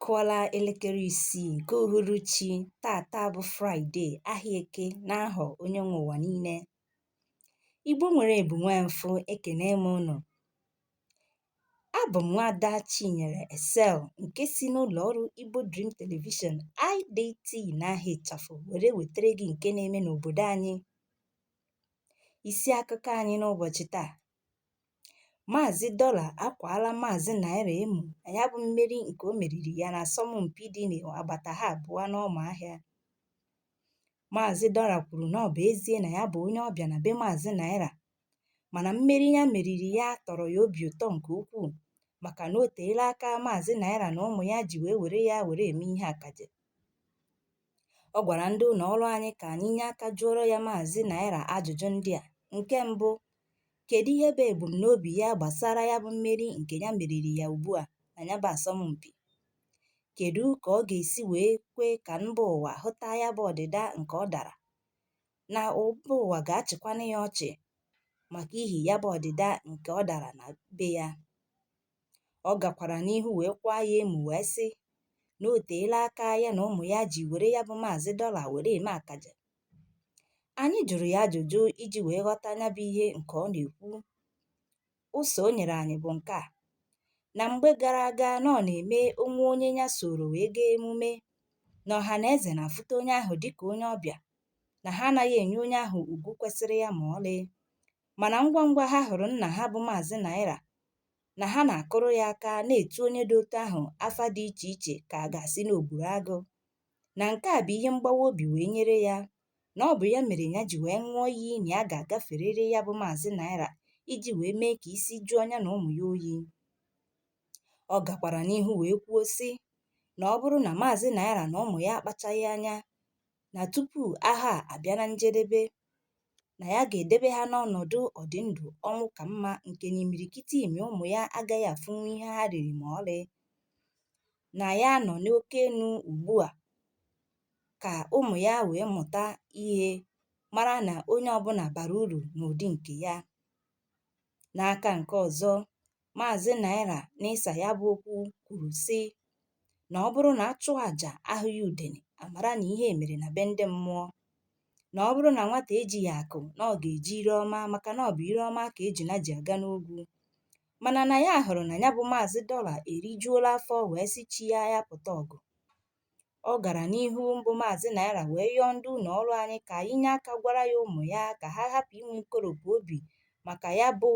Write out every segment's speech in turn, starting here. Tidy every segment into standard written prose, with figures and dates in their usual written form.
Akụọla elekere 6 nke uhuruchi. Tata bụ Fraịde, ahịa Eke, n'ahọ onye nwe ụwa niile. Igbo nwere ebumnwemfụ, ekene m unu. Abụ m Nwaada Chinyere Excel nke si n'ụlọ ọrụ Igbo Dream Television IDT n'ahịa Ịchafụ were wetere gị nke na-eme n'obodo anyị. Isi akụkọ anyị n'ụbọchị taa: Maazị Dollar akwaala Maazị Naira emo na ya bụ mmeri nke o meriri ya n'asọmpi dị n'agbata ha abụọ n'Ụmụahịa. Maazị Dollar kwuru na ọ bụ ezie na ya bụ onye ọbịa na be Maazị Naira, mana mmeri ya meriri ya tọrọ ya obi ụtọ nke ukwuu maka na o teela aka Maazị Naira na ụmụ ya ji were eme ihe akaje. Ọ gwara ndị ụlọ ọrụ anyị ka anyị nye aka jụọrọ ya Maazị Naira ajụjụ ndị a. Nke mbụ, kedu ihe bụ ebumnobi ya gbasara ya bụ mmeri nke ya meriri ya ugbu a na ya bụ asọmpi? Kedu ka ọ ga-esi wee kwe ka mba ụwa hụta ya bụ ọdịda nke ọ dara, na mba ụwa ga-achịkwana ya ọchị maka ihi ya bụ ọdịda nke ọ dara na be ya? Ọ gakwara n'ihu wee kwaa ya emu wee sị na o teela aka ya na ụmụ ya ji were ya bụ Maazị Dollar were eme akaja. Anyị jụrụ ya ajụjụ iji wee ghọta ya bụ ihe nke ọ na-ekwu. Ụzọ o nyere anyị bụ nke a: na mgbe gara aga na ọ na-eme onwe onye ya soro wee gaa emume, na ọha na eze na-afụta onye ahụ dịka onye ọbịa, na ha anaghị enye onye ahụ ugwu kwesịrị ya ma ọlị. Mana ngwa ngwa ha hụrụ nna ha bụ Maazị Naira, na ha na-akụrụ ya aka na-etu onye dị otu ahụ afa dị iche iche ka a ga-asị na o gburu agụ. Na nke a bụ ihe mgbawa obi wee nyere ya, na ọ bụ ya mere ya ji wee ṅụọ iyi na ya ga-agaferịrị ya bụ Maazị Naira iji wee mee ka isi jụọ ya na ụmụ ya oyi. Ọ gakwara n'ihu wee kwuo sị na ọ bụrụ na Maazị Naira na ụmụ ya akpachaghị anya, na tupu agha abịa na njedebe, na ya ga-edebe ha n'ọnọdụ ọdịndụ ọnwụ ka mma nke na imirikiti imi ụmụ ya agaghị afụnwu ihe ha riri ma ọlị. Na ya nọ n'oke enu ugbu a ka ụmụ ya wee mụta ihe, mara na onye ọbụla bara uru n'ụdị nke ya. N'aka nke ọzọ, Maazị Naira n'ịsa ya bụ okwu kwuru sị na ọ bụrụ na achụọ àjà ahụghị udene, amara na ihe mere na be ndị mmụọ. Na ọ bụrụ na nwata ejighị akụ, na ọ ga-eji ire ọma maka na ọ bụ ire ọma ka ejuna ji aga n'ogwu. Mana na ya hụrụ na ya bụ Maazị Dollar erijuola afọ wee sị chi ya pụta ọgụ. Ọ gara n'ihu mbụ Maazị Naira wee yọọ ndị ụlọ ọrụ anyị ka anyị nye aka gwara ya ụmụ ya ka ha hapụ inwe nkoropụ obi maka ya bụ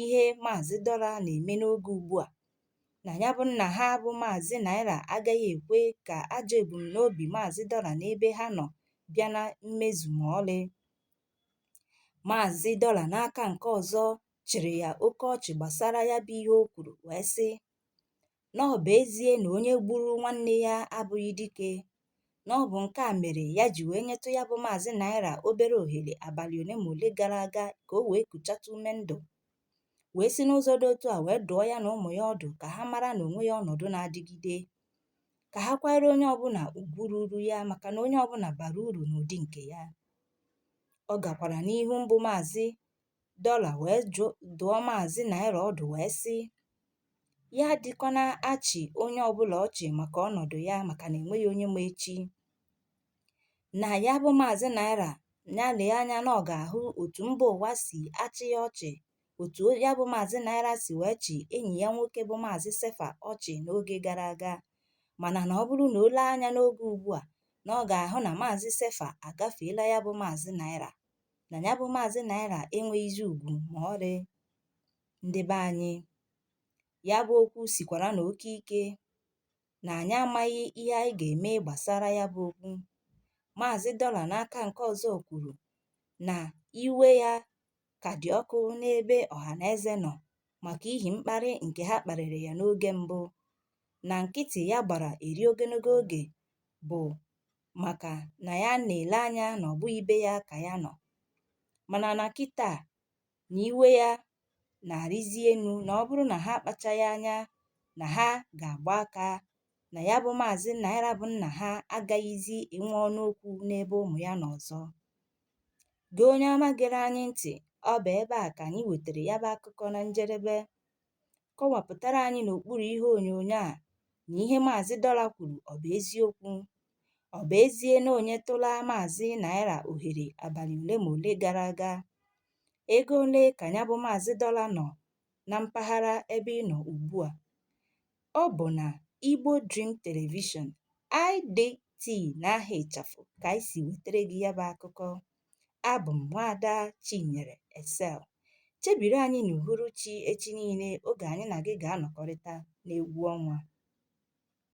ihe Maazị Dollar na-eme n'oge ugbu a, na ya bụ nna ha bụ Maazị Naira agaghị ekwe ka ajọ ebumnobi Maazị Dollar n'ebe ha nọ bịa na mmezu ma ọlị. Maazị Dollar n'aka nke ọzọ chịrị ya oke ọchị gbasara ya bụ ihe o kwuru wee sị na ọ bụ ezie na onye gburu nwanne ya abụghị dike, na ọ bụ nke a mere ya ji wee nyetụ ya bụ Maazị Naira obere ohere abalị ole ma ole gara aga ka o wee kuchata ume ndụ, wee si n'ụzọ dị otu a wee dụọ ya na ụmụ ya ọdụ ka ha mara na onwe ya ọnọdụ na-adịgide, ka ha kwanyere onye ọbụla ugwu ruru ya maka na onye ọbụla bara uru n'ụdị nke ya. Ọ gakwara n'ihu mbụ Maazị Dollar wee dụọ Maazị Naira ọdụ wee sị ya adịkwana achị onye ọbụla ọchị maka ọnọdụ ya maka na enweghị onye ma echi. Na ya bụ Maazị Naira ya lee anya na ọ ga-ahụ otu mba ụwa si achị ya ọchị, otu ya bụ Maazị Naira si wee chị enyi ya nwoke bụ Maazị Sefa ọchị n'oge gara aga. Mana na ọ bụrụ na o lee anya n'oge ugbu a, na ọ ga-ahụ na Maazị Sefa agafeela ya bụ Maazị Naira, na ya bụ Maazị Naira enweghịzi ugwu ma ọlị. Ndị be anyị, ya bụ okwu sikwara na oke ike, na anyị amaghị ihe anyị ga-eme gbasara ya bụ okwu. Maazị Dollar n'aka nke ọzọ kwuru na iwe ya ka dị ọkụ n'ebe ọha na eze nọ maka ihi mkparị nke ha kparịrị ya n'oge mbụ, na nkịtị ya gbara eri ogologo oge bụ maka na ya na-ele anya na ọ bụghị be ya ka ya nọ. Mana na kịta na iwe ya na-arịzi enu, na ọ bụrụ na ha akpachaghị anya na ha ga-agba aka, na ya bụ Maazị Naira bụ nna ha agaghịzi enwe ọnụ okwu n'ebe ụmụ ya nọ ọzọ. Gị onye ọma gere anyị ntị, ọ bụ ebe a ka anyị wetara ya bụ akụkọ na njedebe. Kọwapụtara anyị n'okpuru ihe onyonyo a na ihe Maazị Dollar kwuru ọ bụ eziokwu? Ọ bụ ezie na o nyetụla Maazị Naira ohere abalị ole ma ole gara aga? Ego ole ka ya bụ Maazị Dollar nọ na mpaghara ebe ị nọ ugbu a? Ọ bụ na Igbo Dream Television IDT n'aha ịchafụ ka anyị si wetara gị ya bụ akụkọ. Abụ m Nwaada Chinyere Excel. Chebiri anyị n'uhuruchi echi niile oge anyị na gị ga-anọkọrịta n'egwu ọnwa.